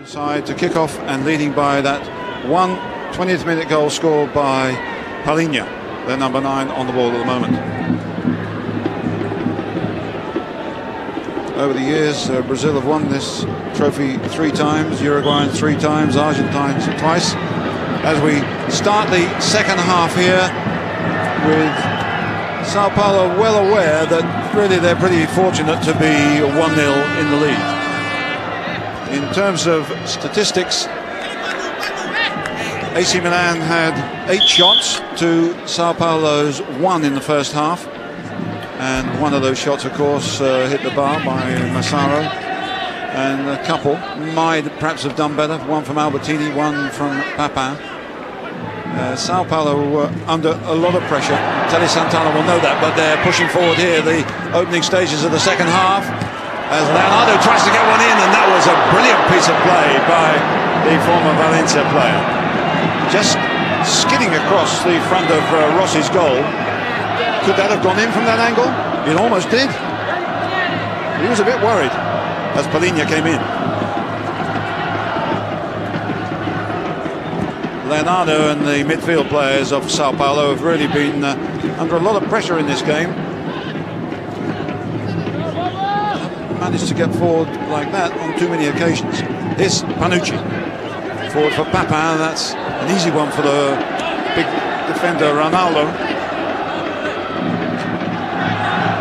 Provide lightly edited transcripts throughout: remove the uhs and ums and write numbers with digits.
Side to kick off and leading by that 20th minute goal scored by Palinha, their number 9 on the ball at the moment. Over the years, Brazil have won this trophy 3 times, Uruguay 3 times, Argentine twice. As we start the second half here, with Sao Paulo well aware that really they're pretty fortunate to be 1-0 in the lead. In terms of statistics, AC Milan had 8 shots to Sao Paulo's 1 in the first half, and one of those shots, of course, hit the bar by Massaro, and a couple might perhaps have done better. One from Albertini, one from Papin. Sao Paulo were under a lot of pressure. Tele Santana will know that, but they're pushing forward here, the opening stages of the second half, as Leonardo tries to get one in, and that was a brilliant piece of play by the former Valencia player. Just skidding across the front of Rossi's goal. Could that have gone in from that angle? It almost did. He was a bit worried as Palinha came in. Leonardo and the midfield players of Sao Paulo have really been under a lot of pressure in this game. Managed to get forward like that on too many occasions. Here's Panucci forward for Papin. That's an easy one for the big defender Ronaldo,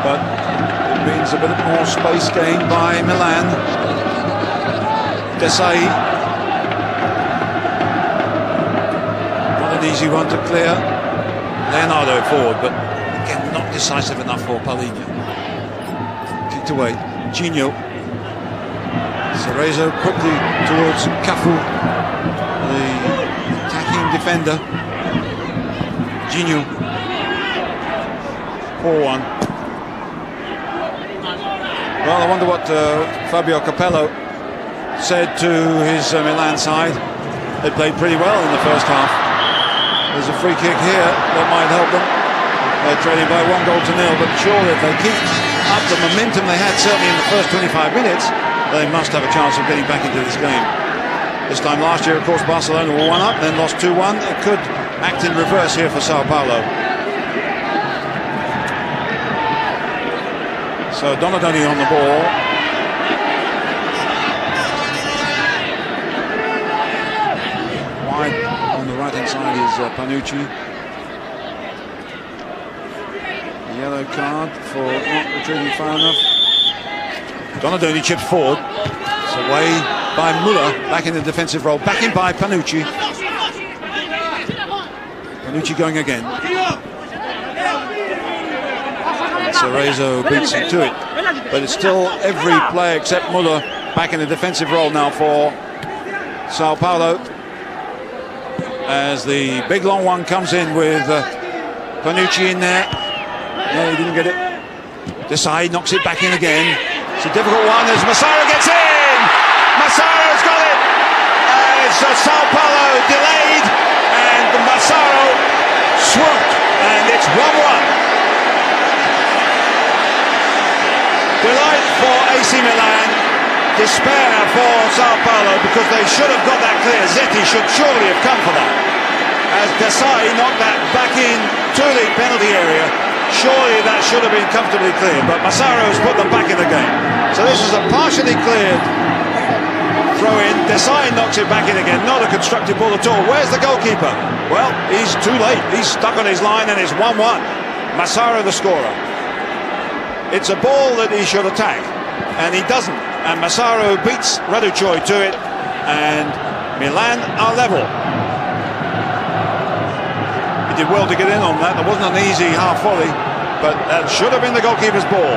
but it means a bit more space gained by Milan. Desai, not an easy one to clear. Leonardo forward, but again not decisive enough for Palinha. Kicked away. Gino. Cerezo quickly towards Cafu, the attacking defender. Gino. Poor one. Well, I wonder what Fabio Capello said to his Milan side. They played pretty well in the first half. There's a free kick here that might help them. They're trailing by 1-0, but surely if they keep up the momentum they had certainly in the first 25 minutes, they must have a chance of getting back into this game. This time last year, of course, Barcelona were 1-up, then lost 2-1. It could act in reverse here for Sao Paulo. So Donadoni on the ball. Wide on the right hand side is Panucci. Yellow card for not retreating far enough. Donadoni chips forward. It's away by Muller, back in the defensive role, back in by Panucci. Panucci going again. Cerezo beats him to it, but it's still every player except Muller back in the defensive role now for Sao Paulo, as the big long one comes in with Panucci in there. No, he didn't get it. Desai knocks it back in again. It's a difficult one as Massaro gets in! Massaro's got it! As Sao Paulo delayed, and Massaro swooped, and it's 1-1. Delight for AC Milan, despair for Sao Paulo, because they should have got that clear. Zetti should surely have come for that. As Desai knocked that back in to the penalty area. Surely that should have been comfortably cleared, but Massaro's put them back in the game. So this is a partially cleared throw in. Desai knocks it back in again. Not a constructive ball at all. Where's the goalkeeper? Well, he's too late. He's stuck on his line, and it's 1-1. Massaro the scorer. It's a ball that he should attack, and he doesn't. And Massaro beats Raducoi to it, and Milan are level. He did well to get in on that. There wasn't an easy half volley, but that should have been the goalkeeper's ball.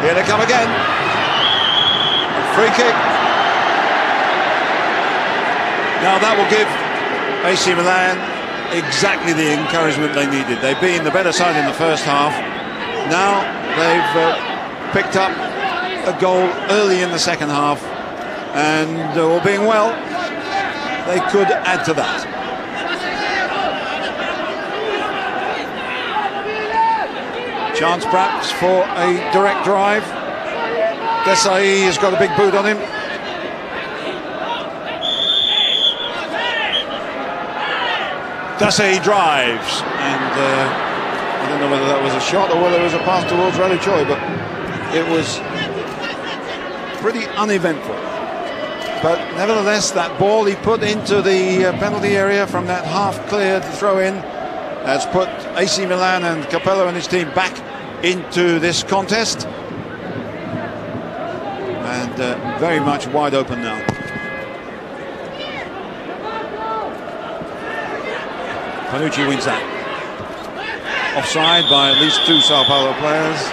Here they come again. A free kick. Now that will give AC Milan exactly the encouragement they needed. They've been the better side in the first half. Now they've picked up a goal early in the second half, and all being well, they could add to that. Chance perhaps for a direct drive. Desai has got a big boot on him. Desai drives, and I don't know whether that was a shot or whether it was a pass towards Radu Choi, but it was pretty uneventful. But nevertheless, that ball he put into the penalty area from that half-cleared throw-in has put AC Milan and Capello and his team back into this contest. And very much wide open now. Panucci wins that. Offside by at least 2 Sao Paulo players.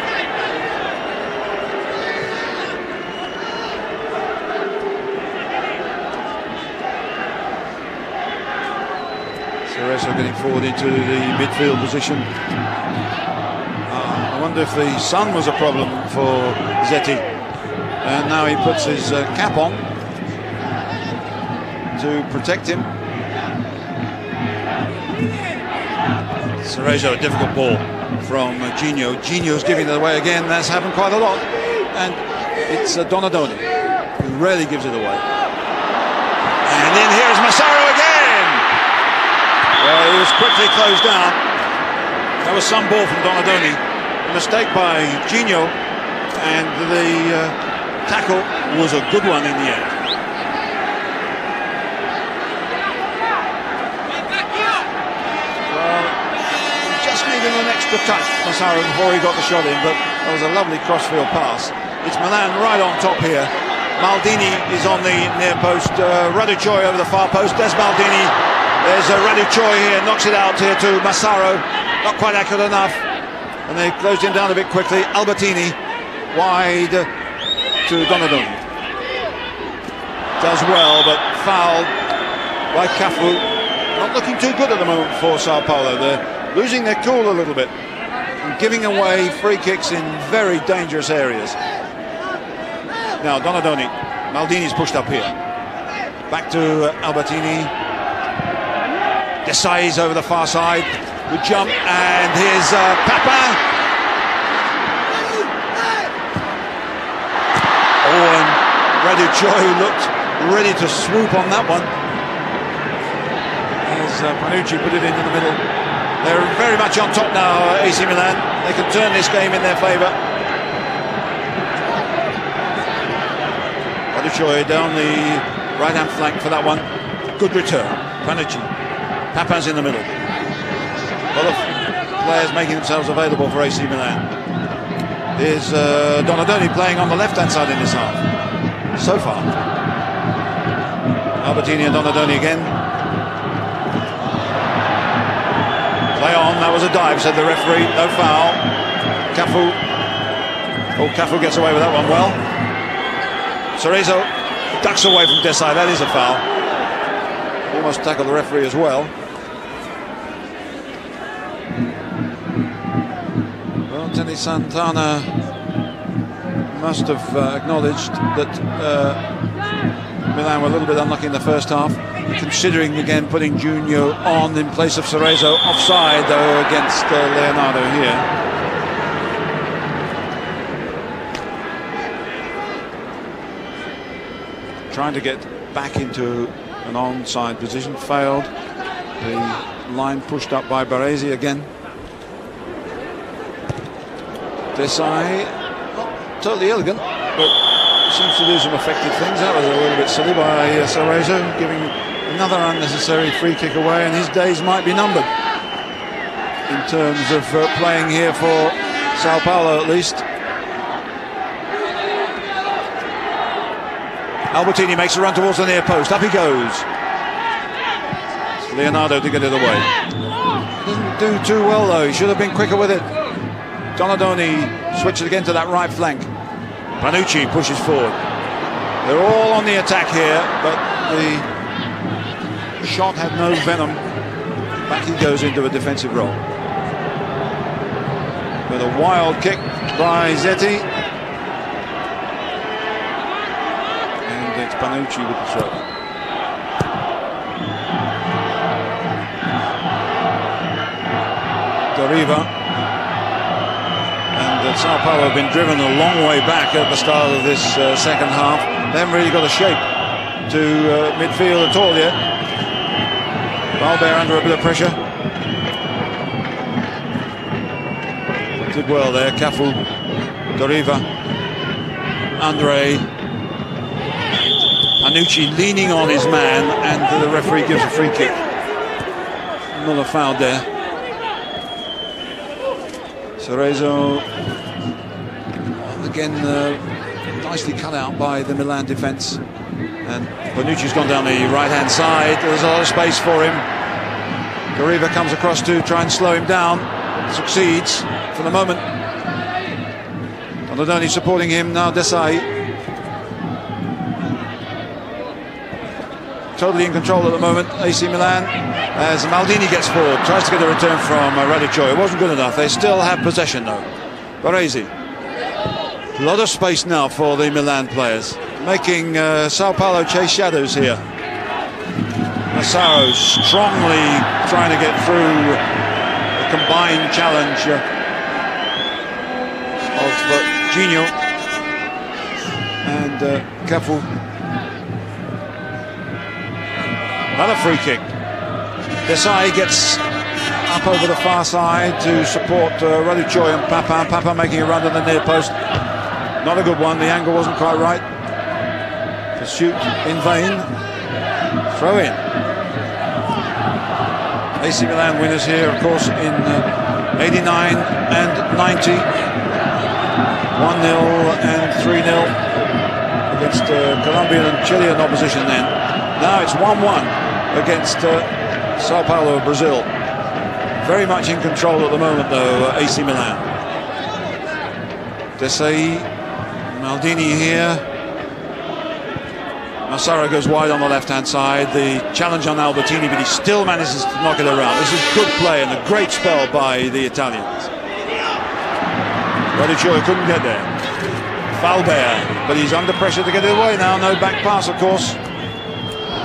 Cerezo getting forward into the midfield position. I wonder if the sun was a problem for Zeti. And now he puts his cap on to protect him. Cerezo, a difficult ball from Gino. Gino's giving it away again. That's happened quite a lot. And it's Donadoni who rarely gives it away. And then here's Massaro again. Well, he was quickly closed down. That was some ball from Donadoni. A mistake by Gino. And the tackle was a good one in the end. Needed an extra touch, Massaro, before he got the shot in, but that was a lovely crossfield pass. It's Milan right on top here. Maldini is on the near post. Radu Choi over the far post. There's Maldini. There's Radu Choi here, knocks it out here to Massaro. Not quite accurate enough. And they closed him down a bit quickly. Albertini wide to Donadoni. Does well, but fouled by Cafu. Not looking too good at the moment for Sao Paulo. They're losing their cool a little bit and giving away free kicks in very dangerous areas. Now Donadoni. Maldini's pushed up here. Back to Albertini. Desai's over the far side. Good jump, and here's Papa. Oh, and Radu Choi looked ready to swoop on that one. As Panucci put it into the middle. They're very much on top now, AC Milan. They can turn this game in their favour. Radu Choi down the right-hand flank for that one. Good return. Panucci. Papa's in the middle. A lot of players making themselves available for AC Milan. Here's Donadoni playing on the left-hand side in this half. So far. Albertini and Donadoni again. Play on, that was a dive, said the referee. No foul. Cafu. Oh, Cafu gets away with that one well. Cerezo ducks away from Desai. That is a foul. Almost tackled the referee as well. Well, Tony Santana must have acknowledged that Milan were a little bit unlucky in the first half, considering again putting Junior on in place of Cerezo. Offside though against Leonardo here. Trying to get back into an onside position, failed. The line pushed up by Baresi again. Desai, not totally elegant, but seems to do some effective things. That was a little bit silly by Cerezo, giving another unnecessary free kick away, and his days might be numbered in terms of playing here for Sao Paulo at least. Albertini makes a run towards the near post. Up he goes. It's Leonardo to get it away. Doesn't do too well though. He should have been quicker with it. Donadoni switches again to that right flank. Panucci pushes forward. They're all on the attack here, but the shot had no venom. Back he goes into a defensive role. With a wild kick by Zeti. And it's Panucci with the throw. Doriva. And Sao Paulo have been driven a long way back at the start of this second half. They haven't really got a shape to midfield at all yet. Valverde under a bit of pressure. Did well there, Cafu, Doriva, Andre, Panucci leaning on his man, and the referee gives a free kick. Not a foul there. Cerezo, again, nicely cut out by the Milan defence. And Panucci's gone down the right-hand side. There's a lot of space for him. Doriva comes across to try and slow him down. Succeeds for the moment. Donadoni supporting him, now Desai. Totally in control at the moment, AC Milan. As Maldini gets forward, tries to get a return from Radicchio. It wasn't good enough. They still have possession though. Baresi. A lot of space now for the Milan players, making Sao Paulo chase shadows here. Massaro strongly trying to get through the combined challenge of Gino and Cafu. Another free kick. Desai gets up over the far side to support Radicchio and Papa. Papa making a run to the near post. Not a good one, the angle wasn't quite right. Pursuit in vain. Throw in. AC Milan winners here, of course, in 89 and 90. 1-0 and 3-0 against Colombian and Chilean opposition then. Now it's 1-1 against Sao Paulo of Brazil. Very much in control at the moment though, AC Milan. Desai, Maldini here. Massaro goes wide on the left-hand side. The challenge on Albertini, but he still manages to knock it around. This is good play and a great spell by the Italians. Radicchio couldn't get there. Valverde, but he's under pressure to get it away now. No back pass, of course.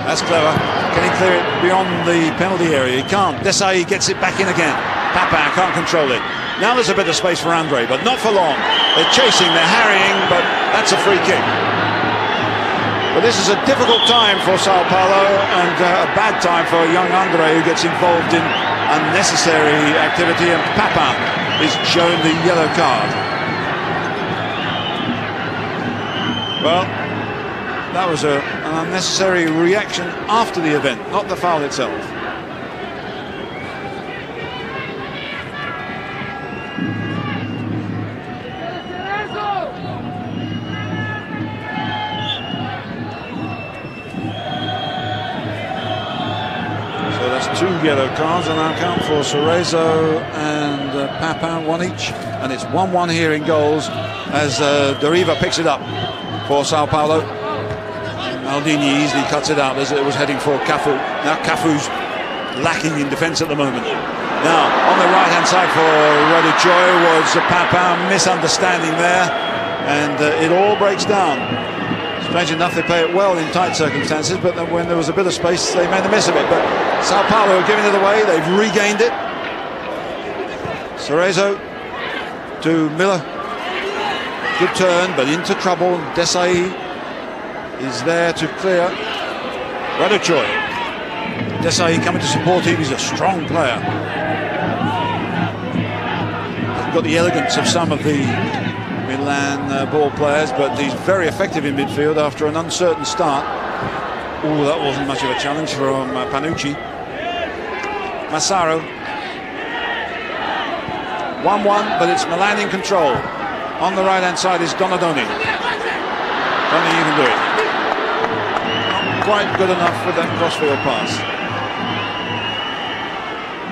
That's clever. Can he clear it beyond the penalty area? He can't. Desai gets it back in again. Papa can't control it. Now there's a bit of space for Andre, but not for long. They're chasing, they're harrying, but that's a free kick. But this is a difficult time for Sao Paulo and a bad time for young Andre, who gets involved in unnecessary activity, and Papa is shown the yellow card. Well, that was an unnecessary reaction after the event, not the foul itself. So that's 2 yellow cards, and I'll count for Cerezo and Papa, 1 each. And it's 1-1 here in goals as Doriva picks it up for Sao Paulo. Maldini easily cuts it out as it was heading for Cafu. Now Cafu's lacking in defence at the moment. Now on the right hand side for Radicchio was Papa, misunderstanding there, and it all breaks down. Strange enough, they play it well in tight circumstances, but then when there was a bit of space they made a mess of it. But Sao Paulo are giving it away, they've regained it. Cerezo to Miller. Good turn, but into trouble. Desai is there to clear. Radicchio. Desai coming to support him. He's a strong player. Hasn't got the elegance of some of the Milan ball players, but he's very effective in midfield after an uncertain start. Oh, that wasn't much of a challenge from Panucci. Massaro. 1-1, but it's Milan in control. On the right-hand side is Donadoni. Don't think you can do it. Not quite good enough with that crossfield pass.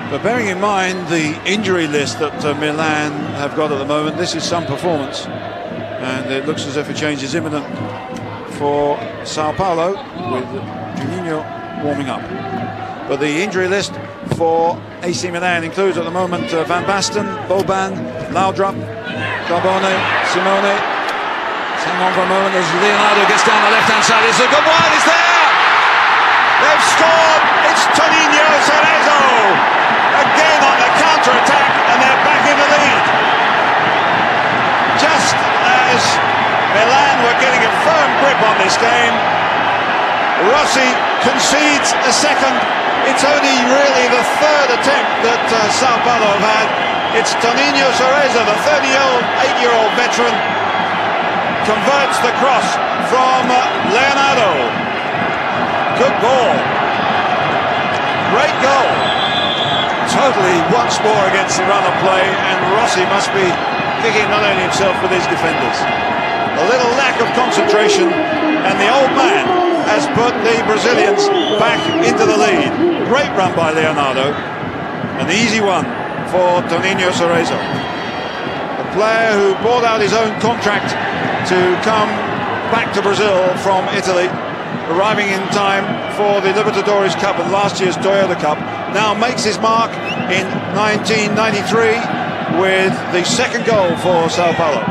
But bearing in mind the injury list that Milan have got at the moment, this is some performance. And it looks as if a change is imminent for Sao Paulo, with Juninho warming up. But the injury list for AC Milan includes at the moment Van Basten, Boban, Laudrup, Carbone, Simone. Hang on for a moment as Leonardo gets down the left-hand side. It's a good one, it's there! They've scored! It's Toninho Cerezo! Again on the counter-attack, and they're back in the lead. this game. Rossi concedes a second. It's only really the third attempt that Sao Paulo have had. It's Toninho Cerezo, the 38-year-old veteran, converts the cross from Leonardo. Good ball. Great goal. Totally once more against the run of play, and Rossi must be kicking not only himself but his defenders. A little lack of concentration, and the old man has put the Brazilians back into the lead. Great run by Leonardo. An easy one for Toninho Cerezo. A player who bought out his own contract to come back to Brazil from Italy, arriving in time for the Libertadores Cup and last year's Toyota Cup, now makes his mark in 1993 with the second goal for Sao Paulo.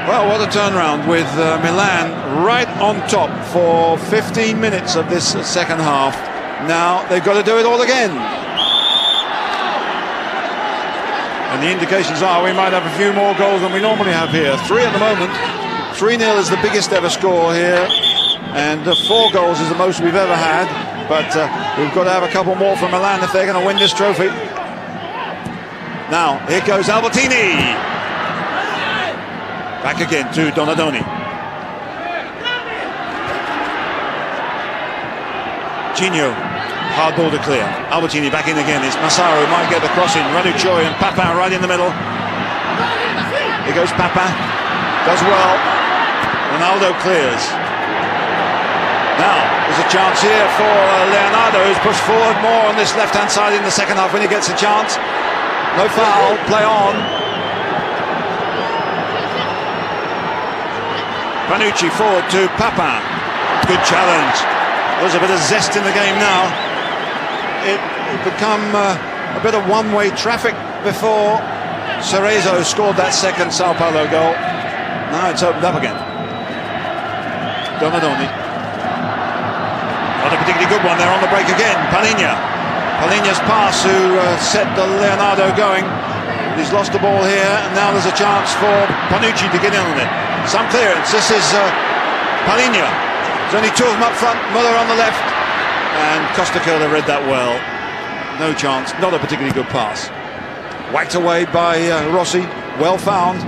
Well, what a turnaround with Milan right on top for 15 minutes of this second half. Now they've got to do it all again. And the indications are we might have a few more goals than we normally have here. 3 at the moment. 3-0 is the biggest ever score here, and 4 goals is the most we've ever had, but we've got to have a couple more from Milan if they're going to win this trophy. Now, here goes Albertini. Back again to Donadoni. Gino, hard ball to clear. Albertini back in again. It's Massaro who might get the cross in. Radu Choi and Papa right in the middle. Here goes Papa. Does well. Ronaldo clears. Now, there's a chance here for Leonardo, who's pushed forward more on this left-hand side in the second half when he gets a chance. No foul, play on. Panucci forward to Papa. Good challenge. There's a bit of zest in the game now. It become a bit of one-way traffic before Cerezo scored that second Sao Paulo goal. Now it's opened up again. Donadoni. Not a particularly good one there on the break again. Palinha's pass who set the Leonardo going. He's lost the ball here, and now there's a chance for Panucci to get in on it. Some clearance. This is Palinha. There's only 2 of them up front. Muller on the left, and Costa Curta read that well. No chance. Not a particularly good pass. Whacked away by Rossi. Well found.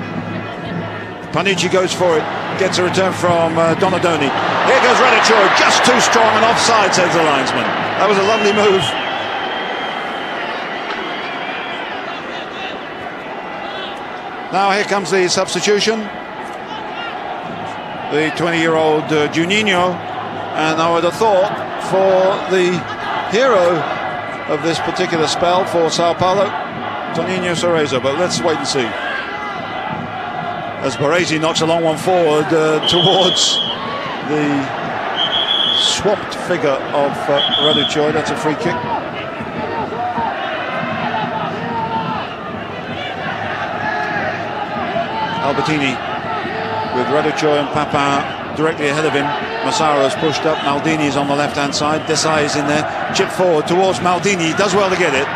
Panucci goes for it, gets a return from Donadoni. Here goes Radu Choi, just too strong and offside, says the linesman. That was a lovely move. Now here comes the substitution. The 20-year-old Juninho, and I would have thought for the hero of this particular spell for Sao Paulo, Toninho Cerezo, but let's wait and see. As Baresi knocks a long one forward towards the swapped figure of Radu Choi. That's a free kick. Albertini with Radu Choi and Papa directly ahead of him. Massaro's pushed up. Maldini's on the left-hand side. Desai is in there. Chip forward towards Maldini. He does well to get it.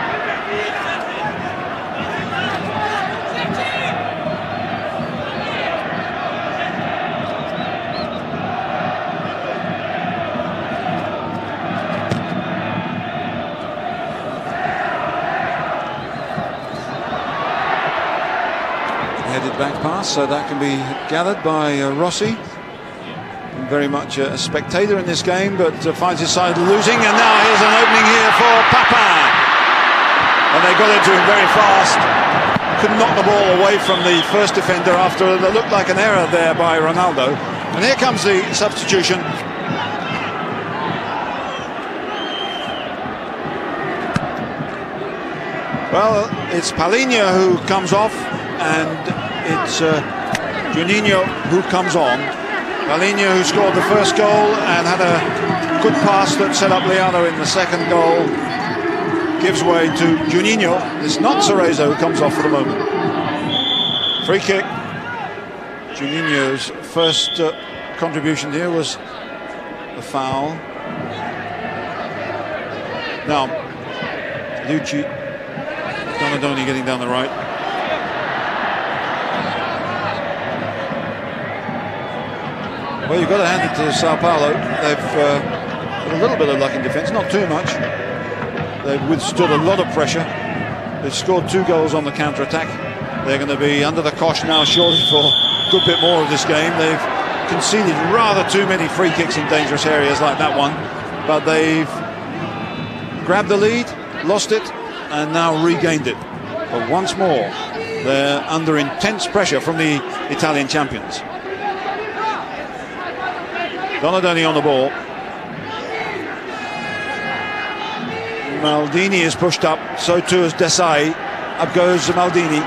Headed back pass, so that can be gathered by Rossi. Very much a spectator in this game, but finds his side losing, and now here's an opening here for Papa. And they got into him very fast. Couldn't knock the ball away from the first defender after it looked like an error there by Ronaldo. And here comes the substitution. Well, it's Palinha who comes off, and it's Juninho who comes on. Palinha, who scored the first goal and had a good pass that set up Leano in the second goal, gives way to Juninho. It's not Cerezo who comes off for the moment. Free kick. Juninho's first contribution here was a foul. Now, Lucci, Donadoni getting down the right. Well, you've got to hand it to Sao Paulo. They've got a little bit of luck in defence, not too much. They've withstood a lot of pressure. They've scored 2 goals on the counter-attack. They're going to be under the cosh now shortly for a good bit more of this game. They've conceded rather too many free kicks in dangerous areas like that one, but they've grabbed the lead, lost it, and now regained it. But once more, they're under intense pressure from the Italian champions. Donadoni on the ball. Maldini is pushed up, so too is Desai. Up goes Maldini.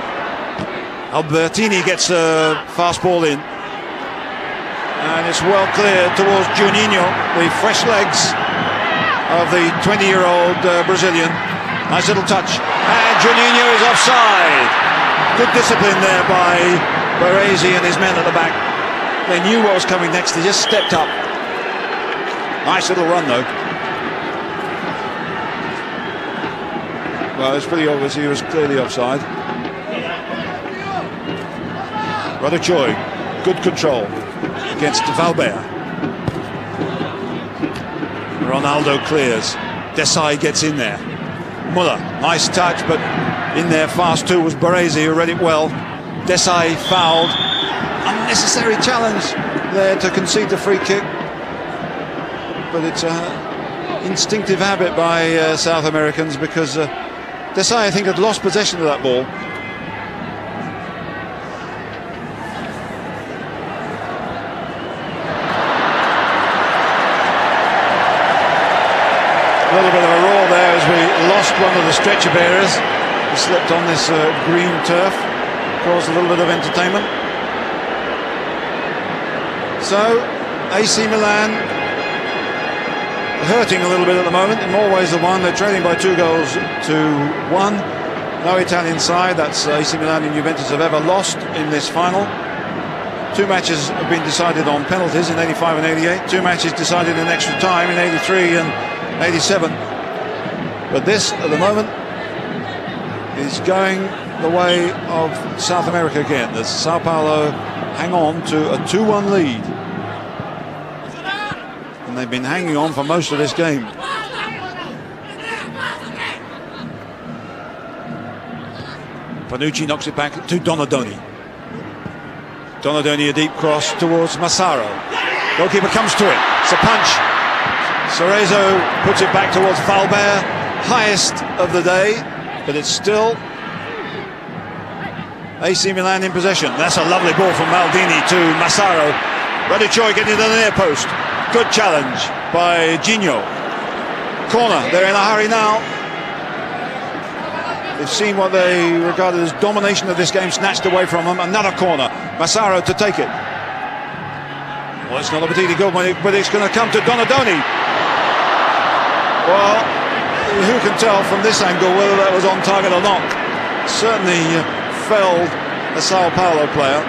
Albertini gets a fast ball in. And it's well cleared towards Juninho, the fresh legs of the 20-year-old Brazilian. Nice little touch. And Juninho is offside. Good discipline there by Baresi and his men at the back. They knew what was coming next. They just stepped up. Nice little run, though. Well, it's pretty obvious he was clearly offside. Raducoi, good control against Valbert. Ronaldo clears. Desai gets in there. Muller, nice touch, but in there fast too was Baresi, who read it well. Desai fouled. Unnecessary challenge there to concede the free kick. But it's an instinctive habit by South Americans, because Desai, I think, had lost possession of that ball. A little bit of a roar there as we lost one of the stretcher bearers. He slipped on this green turf, caused a little bit of entertainment. So, AC Milan hurting a little bit at the moment, in more ways than one. They're trailing by 2 goals to 1. No Italian side, that's AC Milan and Juventus, have ever lost in this final. 2 matches have been decided on penalties in 85 and 88. 2 matches decided in extra time in 83 and 87. But this, at the moment, is going the way of South America again. As Sao Paulo hang on to a 2-1 lead. And they've been hanging on for most of this game. Panucci knocks it back to Donadoni. Donadoni, a deep cross towards Massaro. Goalkeeper comes to it. It's a punch. Cerezo puts it back towards Valbert. Highest of the day, but it's still AC Milan in possession. That's a lovely ball from Maldini to Massaro. Raducoi getting to the near post. Good challenge by Gino. Corner, they're in a hurry now. They've seen what they regarded as domination of this game snatched away from them. Another corner, Massaro to take it. Well, it's not a particularly good one, but it's going to come to Donadoni. Well, who can tell from this angle whether that was on target or not? Certainly felled a Sao Paulo player.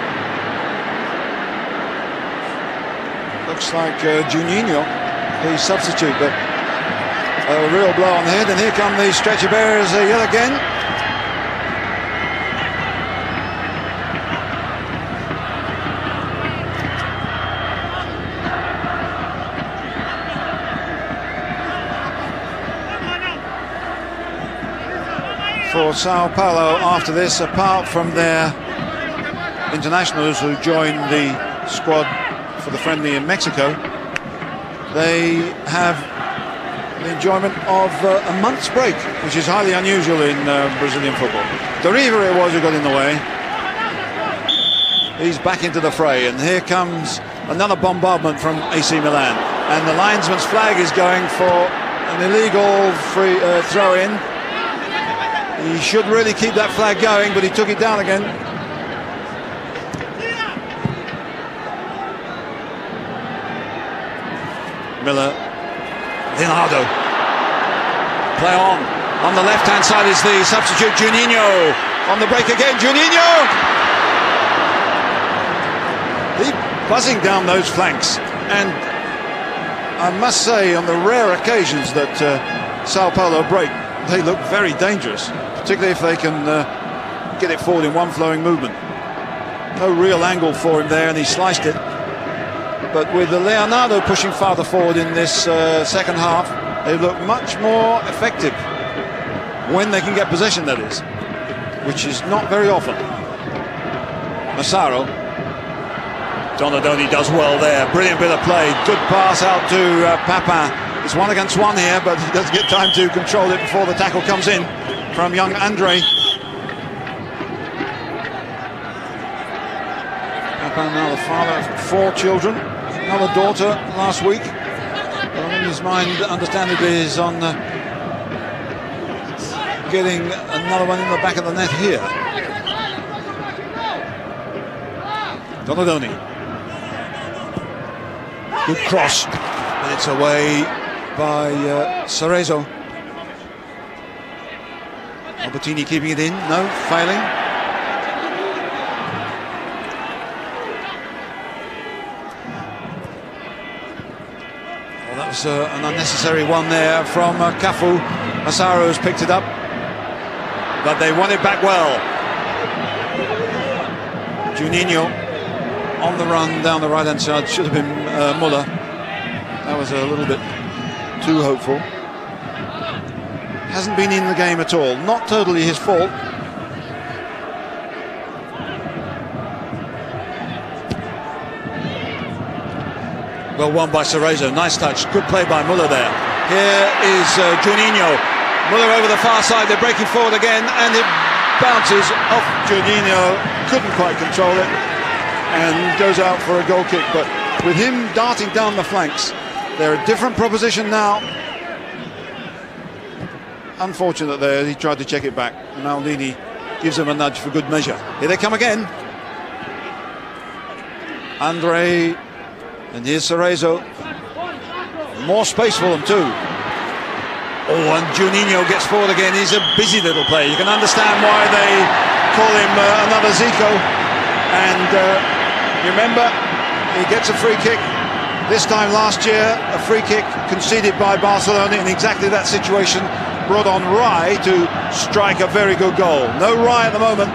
Looks like Juninho, the substitute, but a real blow on the head. And here come the stretcher bearers yet again. For Sao Paulo after this, apart from their internationals who joined the squad for the friendly in Mexico, they have the enjoyment of a month's break, which is highly unusual in Brazilian football. Doriva it was who got in the way. He's back into the fray, and here comes another bombardment from AC Milan, and the linesman's flag is going for an illegal free throw-in. He should really keep that flag going, but he took it down again. Miller, Leonardo, play on the left-hand side is the substitute Juninho, on the break again, Juninho! He's buzzing down those flanks, and I must say, on the rare occasions that Sao Paulo break, they look very dangerous, particularly if they can get it forward in one flowing movement. No real angle for him there, and he sliced it. But with the Leonardo pushing farther forward in this second half, they look much more effective when they can get possession, that is, which is not very often. Massaro. Donadoni does well there. Brilliant bit of play. Good pass out to Papin. It's 1 against 1 here, but he doesn't get time to control it before the tackle comes in from young Andre. Papin, now the father of 4 children. Another daughter last week. Well, his mind, understandably, is on getting another one in the back of the net here. Donadoni. Good cross, and it's away by Cerezo. Albertini keeping it in, no, failing. Well, that was an unnecessary one there from Cafu. Massaro's picked it up, but they won it back well. Juninho on the run down the right-hand side, should have been Muller. That was a little bit too hopeful. Hasn't been in the game at all, not totally his fault. Well won by Cerezo, nice touch, good play by Muller there. Here is Juninho. Muller over the far side, they're breaking forward again, and it bounces off Juninho, couldn't quite control it, and goes out for a goal kick. But with him darting down the flanks, they're a different proposition now. Unfortunate there, he tried to check it back. Maldini gives him a nudge for good measure. Here they come again. Andre, and here's Cerezo. More space for them too. Oh, and Juninho gets forward again. He's a busy little player. You can understand why they call him another Zico. And you remember, he gets a free kick. This time last year, a free kick conceded by Barcelona in exactly that situation, brought on Rai to strike a very good goal. No Rai at the moment,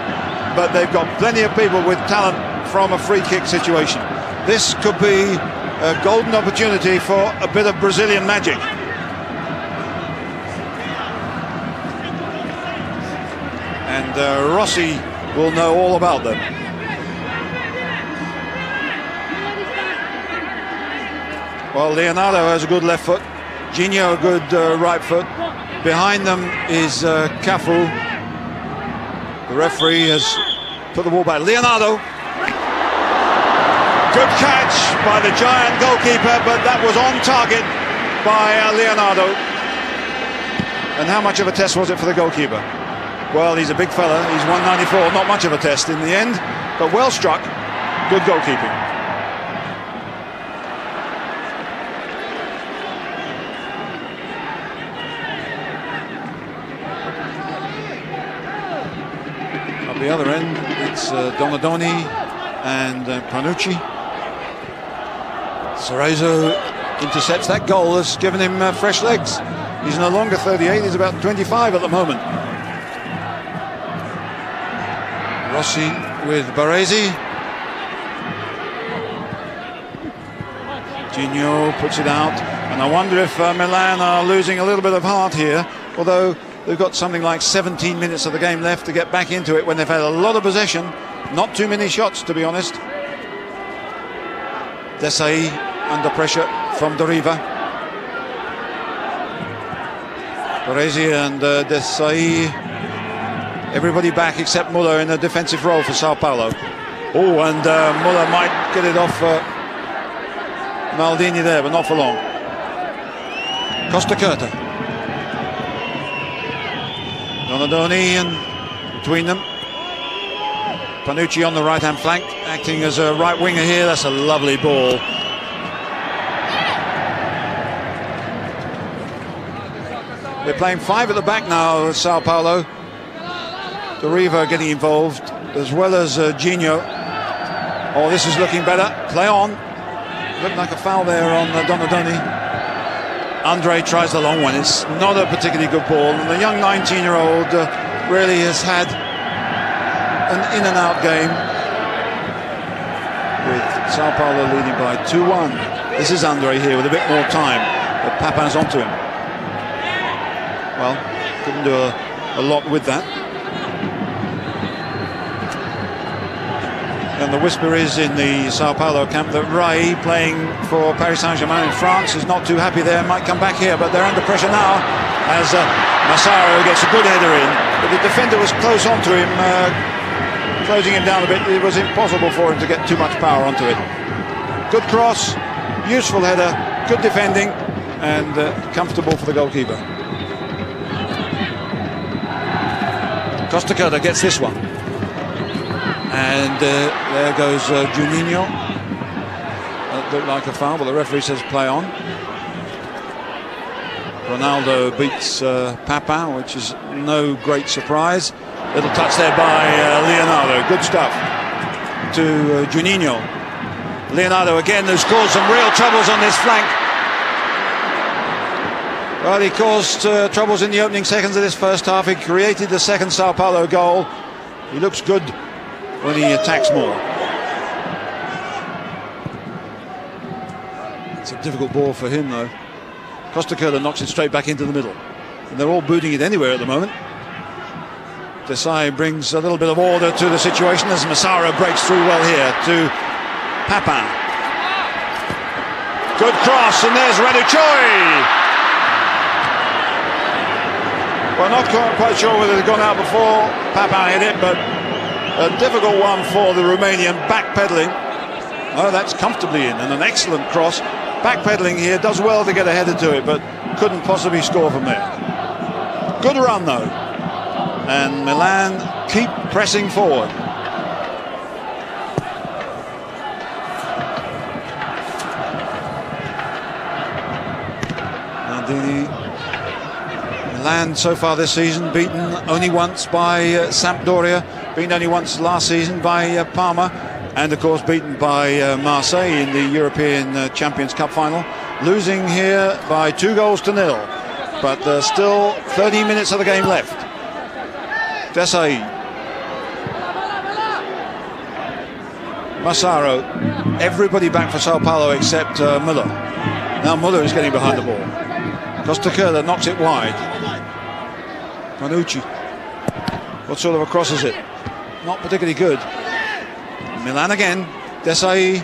but they've got plenty of people with talent from a free kick situation. This could be a golden opportunity for a bit of Brazilian magic. And Rossi will know all about them. Well, Leonardo has a good left foot, Gino a good right foot. Behind them is Cafu. The referee has put the ball back. Leonardo. Good catch by the giant goalkeeper, but that was on target by Leonardo. And how much of a test was it for the goalkeeper? Well, he's a big fella, he's 194, not much of a test in the end, but well struck, good goalkeeping. At the other end, it's Donadoni and Panucci. Cerezo intercepts that goal, has given him fresh legs. He's no longer 38, he's about 25 at the moment. Rossi with Baresi. Gino puts it out, and I wonder if Milan are losing a little bit of heart here, although they've got something like 17 minutes of the game left to get back into it when they've had a lot of possession, not too many shots to be honest. Desai under pressure from Doriva. Baresi and Desai, everybody back except Muller in a defensive role for Sao Paulo. Oh, and Muller might get it off Maldini there, but not for long. Costa Curta. Donadoni and between them. Panucci on the right-hand flank, acting as a right winger here. That's a lovely ball. They're playing 5 at the back now, Sao Paulo. Doriva getting involved, as well as Gino. Oh, this is looking better. Play on. Looked like a foul there on Donadoni. Andre tries the long one. It's not a particularly good ball. And the young 19-year-old really has had an in-and-out game with Sao Paulo leading by 2-1. This is Andre here with a bit more time, but Papin's onto him. Well, couldn't do a lot with that. And the whisper is in the Sao Paulo camp that Rai, playing for Paris Saint-Germain in France, is not too happy there, might come back here, but they're under pressure now as Massaro gets a good header in. But the defender was close onto him, closing him down a bit. It was impossible for him to get too much power onto it. Good cross, useful header, good defending, and comfortable for the goalkeeper. Costa Curta gets this one. And there goes Juninho. That looked like a foul, but the referee says play on. Ronaldo beats Papin, which is no great surprise. Little touch there by Leonardo. Good stuff to Juninho. Leonardo again, who's caused some real troubles on this flank. Well, he caused troubles in the opening seconds of this first half. He created the second Sao Paulo goal. He looks good when he attacks more. It's a difficult ball for him, though. Costa Curta knocks it straight back into the middle. And they're all booting it anywhere at the moment. Desai brings a little bit of order to the situation as Massaro breaks through well here to Papin. Good cross, and there's Raducoi. Well, not quite sure whether they'd gone out before Papin hit it, but a difficult one for the Romanian, backpedaling. Oh, that's comfortably in, and an excellent cross. Backpedaling here, does well to get a header to it, but couldn't possibly score from there. Good run, though. And Milan keep pressing forward. Maldini. Milan so far this season beaten only once by Sampdoria, beaten only once last season by Parma, and of course beaten by Marseille in the European Champions Cup final, losing here by 2-0. But there's still 30 minutes of the game left. Desai, Massaro, everybody back for Sao Paulo except Müller. Now Müller is getting behind the ball. Costa Curta knocks it wide. Panucci. What sort of a cross is it? Not particularly good. Milan again. Desai.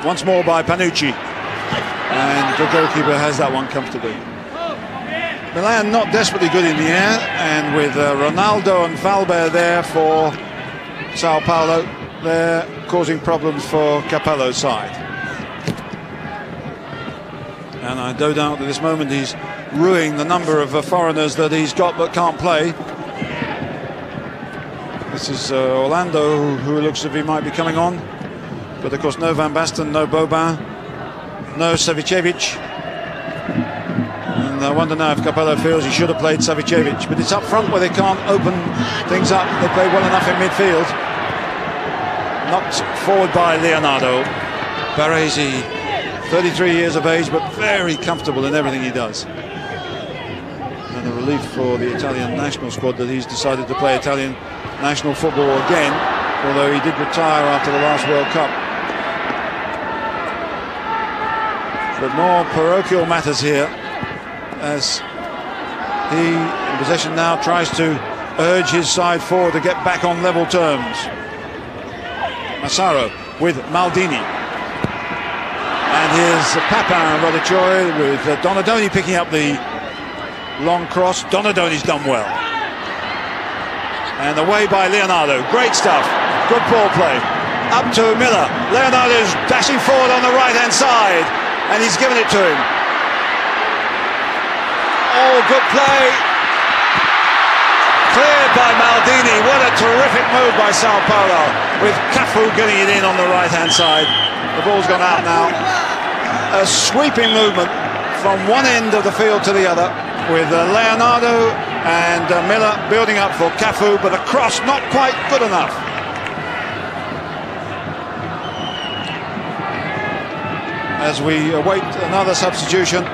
Once more by Panucci. And the goalkeeper has that one comfortably. Milan not desperately good in the air, and with Ronaldo and Valber there for Sao Paulo, they're causing problems for Capello's side. And I no doubt at this moment he's ruining the number of foreigners that he's got but can't play. This is Orlando, who looks as if he might be coming on, but of course no Van Basten, no Boban, no Savicevic. And I wonder now if Capello feels he should have played Savicevic, but it's up front where they can't open things up. They play well enough in midfield. Knocked forward by Leonardo. Baresi, 33 years of age, but very comfortable in everything he does. And a relief for the Italian national squad that he's decided to play Italian national football again, although he did retire after the last World Cup. But more parochial matters here, as he, in possession now, tries to urge his side forward to get back on level terms. Massaro with Maldini. And here's Papin Raducoi with Donadoni picking up the long cross. Donadoni's done well. And away by Leonardo. Great stuff. Good ball play. Up to Miller. Leonardo's dashing forward on the right-hand side. And he's given it to him. Oh, good play. Cleared by Maldini. What a terrific move by Sao Paulo, with Cafu getting it in on the right-hand side. The ball's gone out now. A sweeping movement from one end of the field to the other, with Leonardo and Miller building up for Cafu, but the cross not quite good enough. As we await another substitution,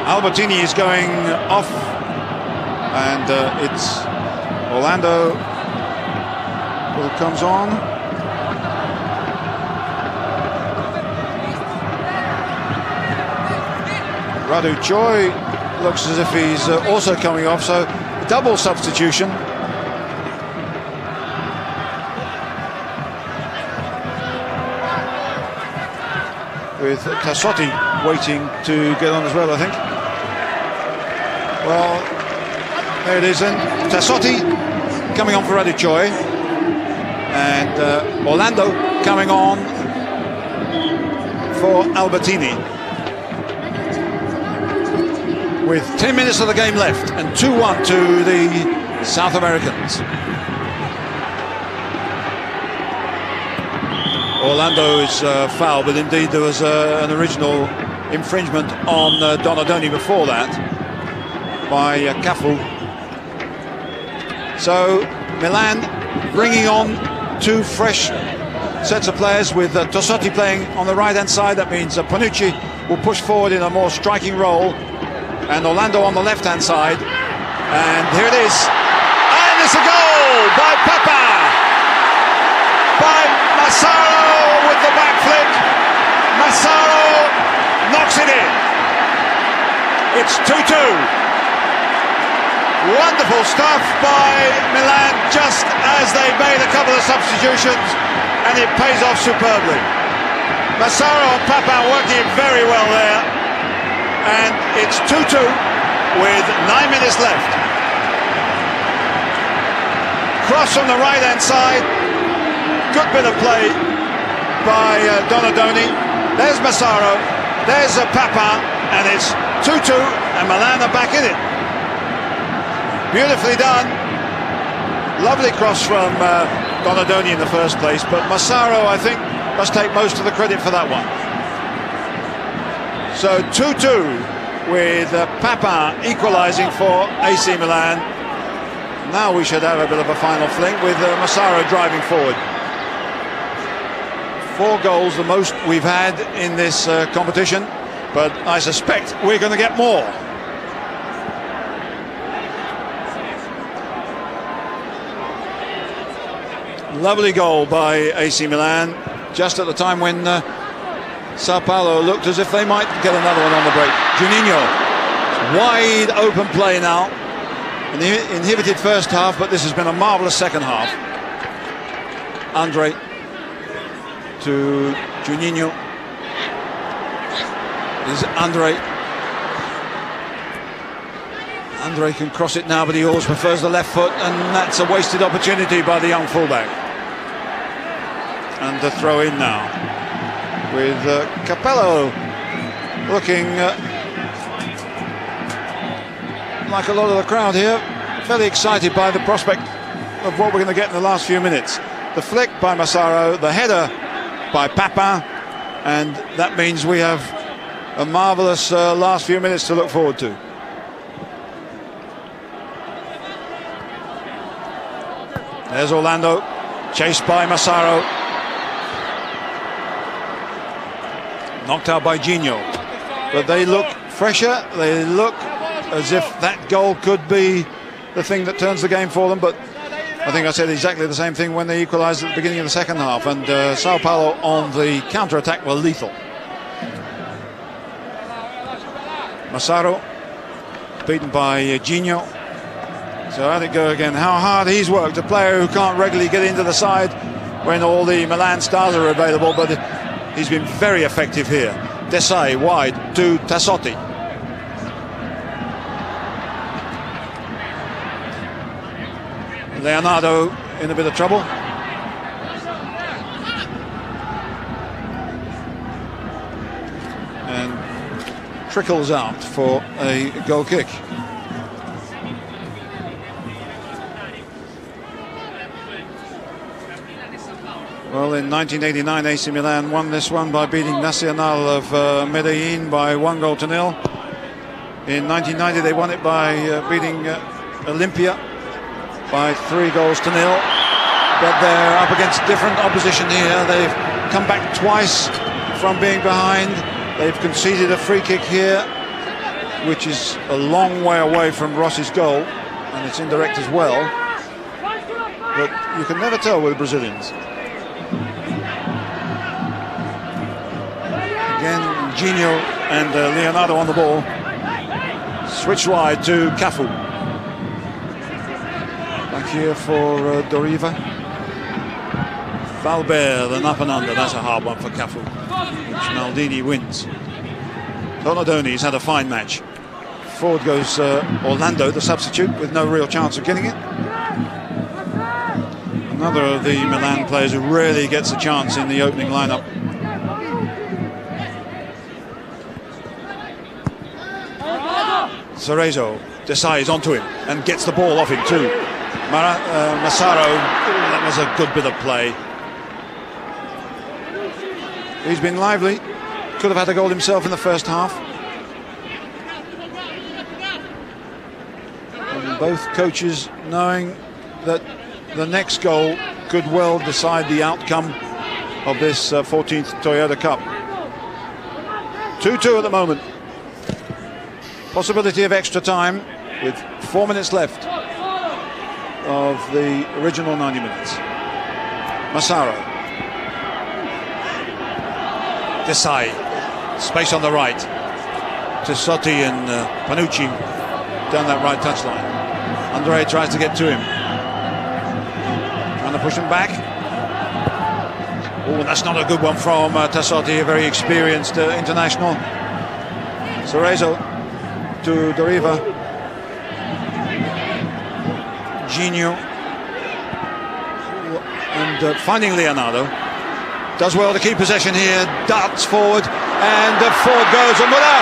Albertini is going off, and it's Orlando Ball comes on. Radu Choi looks as if he's also coming off, so double substitution. With Tassotti waiting to get on as well, I think. Well, there it is then. Tassotti coming on for Radu Choi. And Orlando coming on for Albertini. With 10 minutes of the game left and 2-1 to the South Americans. Orlando's foul, but indeed there was an original infringement on Donadoni before that by Cafu. So Milan bringing on two fresh sets of players with Tassotti playing on the right hand side. That means Panucci will push forward in a more striking role, and Orlando on the left hand side. And here it is, and it's a goal by Papa, by Massaro with the back flick. Massaro knocks it in. It's 2-2. Wonderful stuff by Milan just as they made a couple of substitutions, and it pays off superbly. Massaro and Papin working very well there, and it's 2-2 with 9 minutes left. Cross from the right hand side, good bit of play by Donadoni. There's Massaro, there's Papin, and it's 2-2, and Milan are back in it. Beautifully done. Lovely cross from Donadoni in the first place, but Massaro, I think, must take most of the credit for that one. So 2-2 with Papin equalising for AC Milan. Now we should have a bit of a final fling with Massaro driving forward. 4 goals, the most we've had in this competition, but I suspect we're going to get more. Lovely goal by AC Milan, just at the time when Sao Paulo looked as if they might get another one on the break. Juninho, wide open play now. An inhibited first half, but this has been a marvellous second half. Andre to Juninho. Is Andre. Andre can cross it now, but he always prefers the left foot, and that's a wasted opportunity by the young fullback. And the throw in now with Capello looking like a lot of the crowd here, fairly excited by the prospect of what we're going to get in the last few minutes. The flick by Massaro, the header by Papin, and that means we have a marvellous last few minutes to look forward to. There's Orlando, chased by Massaro. Knocked out by Gino. But they look fresher, they look as if that goal could be the thing that turns the game for them, but I think I said exactly the same thing when they equalised at the beginning of the second half, and Sao Paulo on the counter-attack were lethal. Massaro beaten by Gino. So out it go again. How hard he's worked, a player who can't regularly get into the side when all the Milan stars are available, but he's been very effective here. Desai wide to Tassotti. Leonardo in a bit of trouble. And trickles out for a goal kick. Well, in 1989, AC Milan won this one by beating Nacional of Medellin by 1-0. In 1990, they won it by beating Olimpia by 3-0. But they're up against different opposition here. They've come back twice from being behind. They've conceded a free kick here, which is a long way away from Rossi's goal, and it's indirect as well. but you can never tell with the Brazilians. Again, Gino and Leonardo on the ball. Switch wide to Cafu. Back here for Doriva. Valbert, an up and under. That's a hard one for Cafu, which Maldini wins. Donadoni's had a fine match. Forward goes Orlando, the substitute, with no real chance of getting it. Another of the Milan players who rarely gets a chance in the opening lineup. Cerezo decides onto him and gets the ball off him too. Massaro, that was a good bit of play. He's been lively. Could have had a goal himself in the first half. And both coaches knowing that the next goal could well decide the outcome of this 14th Toyota Cup. 2-2 at the moment. Possibility of extra time with 4 minutes left of the original 90 minutes. Massaro. Desai. Space on the right. Tessotti and Panucci down that right touchline. Andre tries to get to him. Trying to push him back. Oh, that's not a good one from Tessotti, a very experienced international. Cerezo to Doriva. Gino. And finding Leonardo. Does well to keep possession here. Darts forward. And forward goes Muller.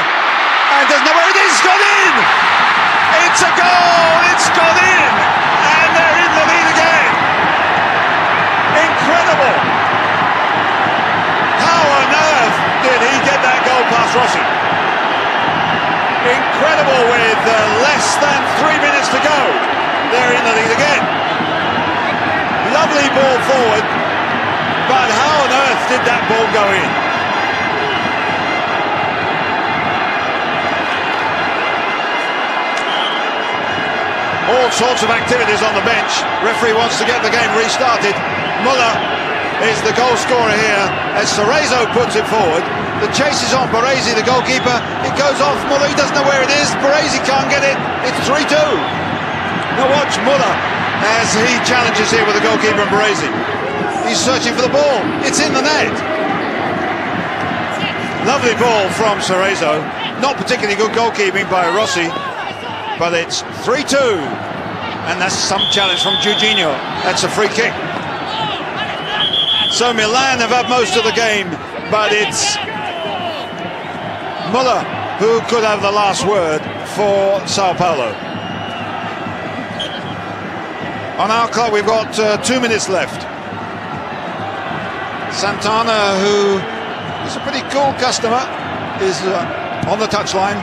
And there's nowhere it is. Gone in! It's a goal! It's gone in! And they're in the lead again! Incredible! How on earth did he get that goal past Rossi? Incredible, with less than 3 minutes to go. They're in the lead again. Lovely ball forward, but how on earth did that ball go in? All sorts of activities on the bench. Referee wants to get the game restarted. Muller is the goal scorer here as Cerezo puts it forward. The chase is on Baresi, the goalkeeper. It goes off Muller, he doesn't know where it is. Baresi can't get it. It's 3-2. Now watch Muller as he challenges here with the goalkeeper and Baresi. He's searching for the ball. It's in the net. Lovely ball from Cerezo. Not particularly good goalkeeping by Rossi, but it's 3-2. And that's some challenge from Jorginho. That's a free kick. So Milan have had most of the game, but it's Muller who could have the last word for Sao Paulo. On our clock we've got 2 minutes left. Santana, who is a pretty cool customer, is on the touchline.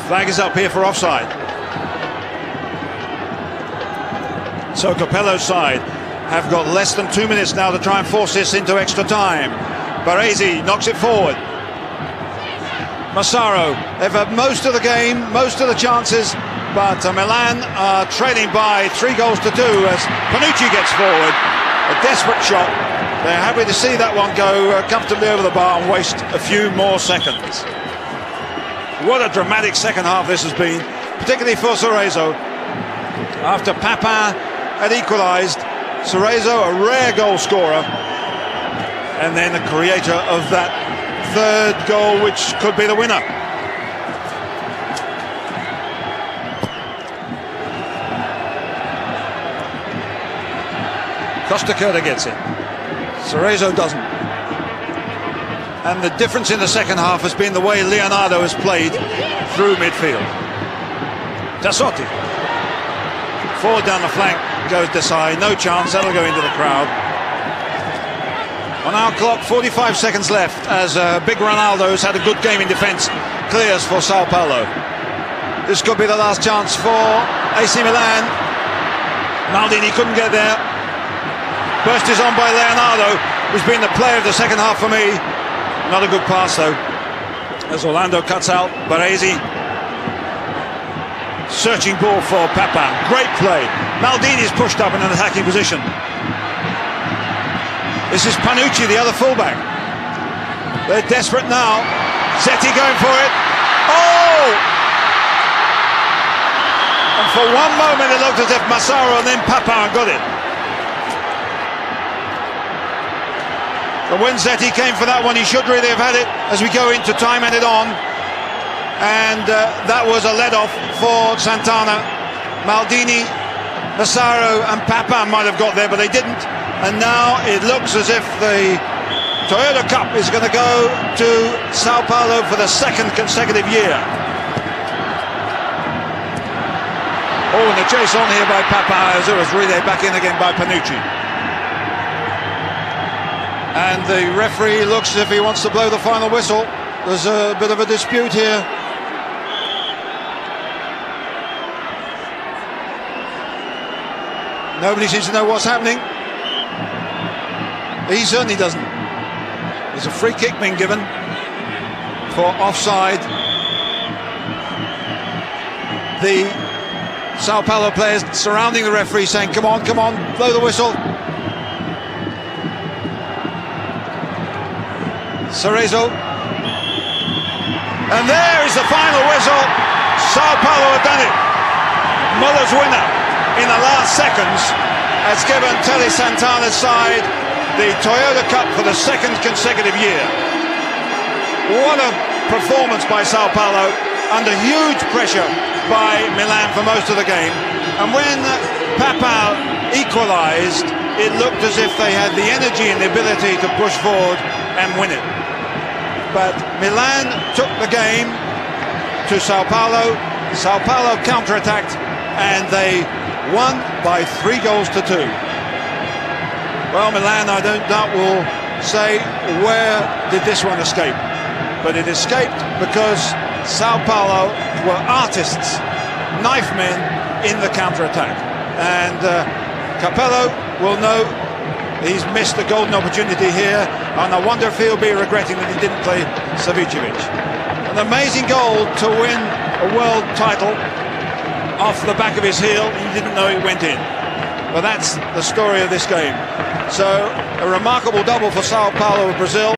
Flag is up here for offside. So Capello's side have got less than 2 minutes now to try and force this into extra time. Baresi knocks it forward. Massaro, they've had most of the game, most of the chances, but Milan are trailing by 3-2 as Panucci gets forward. A desperate shot. They're happy to see that one go comfortably over the bar and waste a few more seconds. What a dramatic second half this has been, particularly for Cerezo. After Papin had equalised, Cerezo, a rare goal scorer, and then the creator of that third goal, which could be the winner. Costa Curta gets it. Cerezo doesn't. And the difference in the second half has been the way Leonardo has played through midfield. Tassotti. Forward down the flank goes Desai. No chance, that'll go into the crowd. On our clock, 45 seconds left as Big Ronaldo's had a good game in defence. Clears for Sao Paulo. This could be the last chance for AC Milan. Maldini couldn't get there. Burst is on by Leonardo, who's been the player of the second half for me. Not a good pass though, as Orlando cuts out Baresi. Searching ball for Papa. Great play. Maldini's pushed up in an attacking position. This is Panucci, the other fullback. They're desperate now. Zeti going for it. Oh! And for one moment it looked as if Massaro and then Papa got it. But when Zeti came for that one, he should really have had it as we go into time added on. And that was a let-off for Santana. Maldini, Massaro and Papa might have got there, but they didn't. And now it looks as if the Toyota Cup is going to go to Sao Paulo for the second consecutive year. Oh, and the chase on here by Papa as it was relayed back in again by Panucci. And the referee looks as if he wants to blow the final whistle. There's a bit of a dispute here. Nobody seems to know what's happening. He certainly doesn't. There's a free kick being given for offside. The Sao Paulo players surrounding the referee saying, come on, blow the whistle. Cerezo. And there is the final whistle. Sao Paulo have done it. Muller's winner in the last seconds has given Tele Santana's side the Toyota Cup for the second consecutive year. What a performance by Sao Paulo under huge pressure by Milan for most of the game. And when Papa equalised, it looked as if they had the energy and the ability to push forward and win it. But Milan took the game to Sao Paulo. Sao Paulo counter-attacked and they won by 3 goals to 2. Well, Milan, I don't doubt, will say, where did this one escape? But it escaped because Sao Paulo were artists, knife men in the counter-attack. And Capello will know he's missed a golden opportunity here, and I wonder if he'll be regretting that he didn't play Savicevic. An amazing goal to win a world title off the back of his heel. He didn't know it went in. But that's the story of this game. So a remarkable double for Sao Paulo of Brazil.